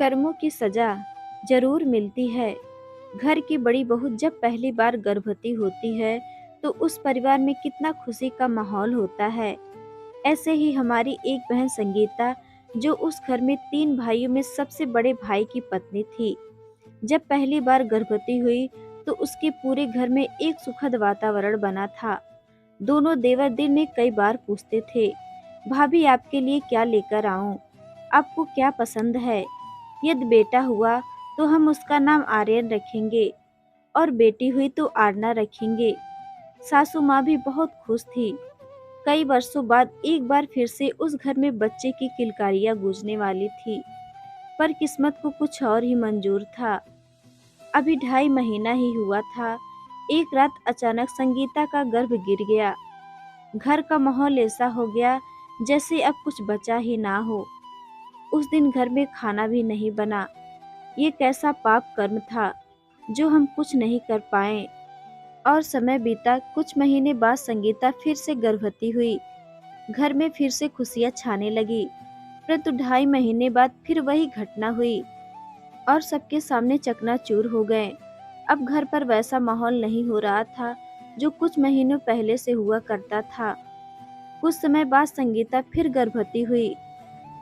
कर्मों की सजा जरूर मिलती है। घर की बड़ी बहू जब पहली बार गर्भवती होती है तो उस परिवार में कितना खुशी का माहौल होता है। ऐसे ही हमारी एक बहन संगीता, जो उस घर में 3 भाइयों में सबसे बड़े भाई की पत्नी थी, जब पहली बार गर्भवती हुई तो उसके पूरे घर में एक सुखद वातावरण बना था। दोनों देवर दिन में कई बार पूछते थे, भाभी आपके लिए क्या लेकर आऊं? आपको क्या पसंद है? यदि बेटा हुआ तो हम उसका नाम आर्यन रखेंगे और बेटी हुई तो आरना रखेंगे। सासू माँ भी बहुत खुश थी। कई वर्षों बाद एक बार फिर से उस घर में बच्चे की किलकारियां गूंजने वाली थी, पर किस्मत को कुछ और ही मंजूर था। अभी 2.5 महीना ही हुआ था। एक रात अचानक संगीता का गर्भ गिर गया। घर का माहौल ऐसा हो गया जैसे अब कुछ बचा ही ना हो। उस दिन घर में खाना भी नहीं बना। ये कैसा पाप कर्म था जो हम कुछ नहीं कर पाए। और समय बीता। कुछ महीने बाद संगीता फिर से गर्भवती हुई। घर में फिर से खुशियां छाने लगी। परंतु 2.5 महीने बाद फिर वही घटना हुई और सबके सामने चकनाचूर हो गए। अब घर पर वैसा माहौल नहीं हो रहा था जो कुछ महीनों पहले से हुआ करता था। कुछ समय बाद संगीता फिर गर्भवती हुई।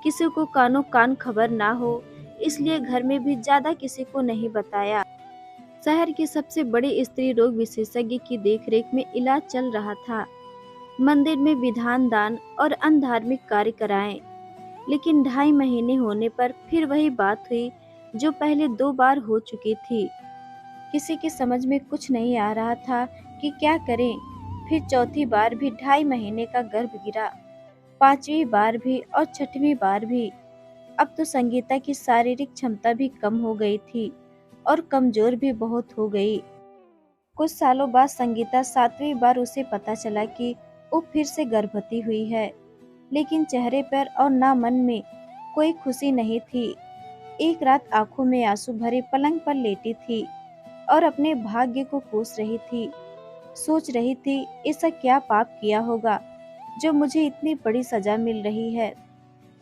किसी को कानो कान खबर ना हो, इसलिए घर में भी ज्यादा किसी को नहीं बताया। शहर के सबसे बड़े स्त्री रोग विशेषज्ञ की देखरेख में इलाज चल रहा था। मंदिर में विधान दान और अन्य धार्मिक कार्य कराएं, लेकिन 2.5 महीने होने पर फिर वही बात हुई जो पहले 2 बार हो चुकी थी। किसी की समझ में कुछ नहीं आ रहा था कि क्या करें। फिर चौथी बार भी 2.5 महीने का गर्भ गिरा, 5वीं बार भी और 6वीं बार भी। अब तो संगीता की शारीरिक क्षमता भी कम हो गई थी और कमजोर भी बहुत हो गई। कुछ सालों बाद संगीता 7वीं बार उसे पता चला कि वो फिर से गर्भवती हुई है, लेकिन चेहरे पर और ना मन में कोई खुशी नहीं थी। एक रात आंखों में आंसू भरे पलंग पर लेटी थी और अपने भाग्य को कोस रही थी। सोच रही थी, ऐसा क्या पाप किया होगा जो मुझे इतनी बड़ी सजा मिल रही है।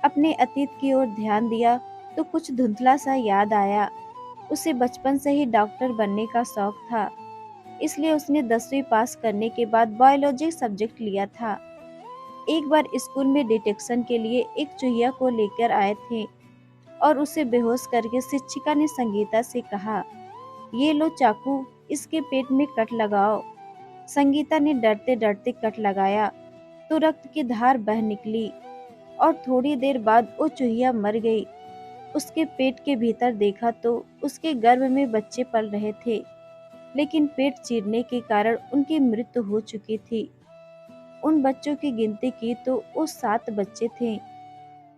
अपने अतीत की ओर ध्यान दिया तो कुछ धुंधला सा याद आया। उसे बचपन से ही डॉक्टर बनने का शौक था, इसलिए उसने 10वीं पास करने के बाद बायोलॉजी सब्जेक्ट लिया था। एक बार स्कूल में डिटेक्शन के लिए एक चूहिया को लेकर आए थे और उसे बेहोश करके शिक्षिका ने संगीता से कहा, ये लो चाकू, इसके पेट में कट लगाओ। संगीता ने डरते डरते कट लगाया तो रक्त की धार बह निकली और थोड़ी देर बाद वो चूहिया मर गई। उसके पेट के भीतर देखा तो उसके गर्भ में बच्चे पल रहे थे, लेकिन पेट चीरने के कारण उनकी मृत्यु हो चुकी थी। उन बच्चों की गिनती की तो वो 7 बच्चे थे।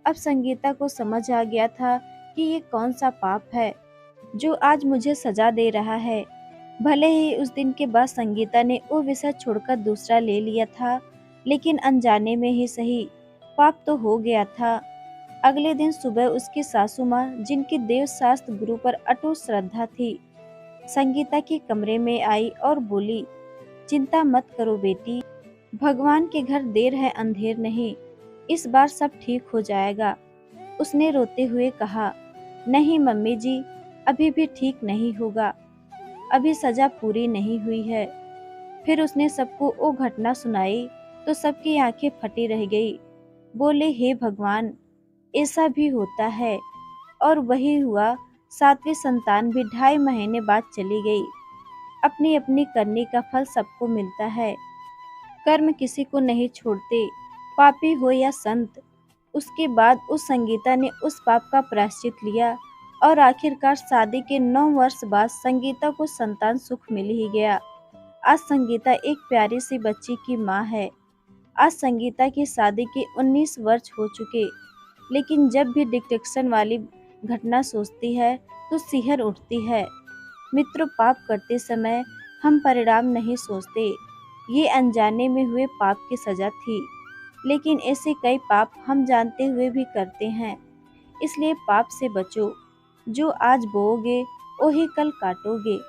अब संगीता को समझ आ गया था कि ये कौन सा पाप है जो आज मुझे सजा दे रहा है। भले ही उस दिन के बाद संगीता ने वो विषय छोड़कर दूसरा ले लिया था, लेकिन अनजाने में ही सही, पाप तो हो गया था। अगले दिन सुबह उसकी सासू माँ, जिनकी देव शास्त्र गुरु पर अटूट श्रद्धा थी, संगीता के कमरे में आई और बोली, चिंता मत करो बेटी, भगवान के घर देर है अंधेर नहीं, इस बार सब ठीक हो जाएगा। उसने रोते हुए कहा, नहीं मम्मी जी, अभी भी ठीक नहीं होगा, अभी सजा पूरी नहीं हुई है। फिर उसने सबको वो घटना सुनाई तो सबकी आंखें फटी रह गई। बोले, हे भगवान, ऐसा भी होता है। और वही हुआ। 7वीं संतान भी 2.5 महीने बाद चली गई। अपनी अपनी करने का फल सबको मिलता है। कर्म किसी को नहीं छोड़ते, पापी हो या संत। उसके बाद उस संगीता ने उस पाप का प्रायश्चित लिया और आखिरकार शादी के 9 वर्ष बाद संगीता को संतान सुख मिल ही गया। आज संगीता एक प्यारी सी बच्ची की माँ है। आज संगीता की शादी के 19 वर्ष हो चुके, लेकिन जब भी डिटेक्शन वाली घटना सोचती है तो सिहर उठती है। मित्रों, पाप करते समय हम परिणाम नहीं सोचते। ये अनजाने में हुए पाप की सजा थी, लेकिन ऐसे कई पाप हम जानते हुए भी करते हैं। इसलिए पाप से बचो। जो आज बोओगे, वही कल काटोगे।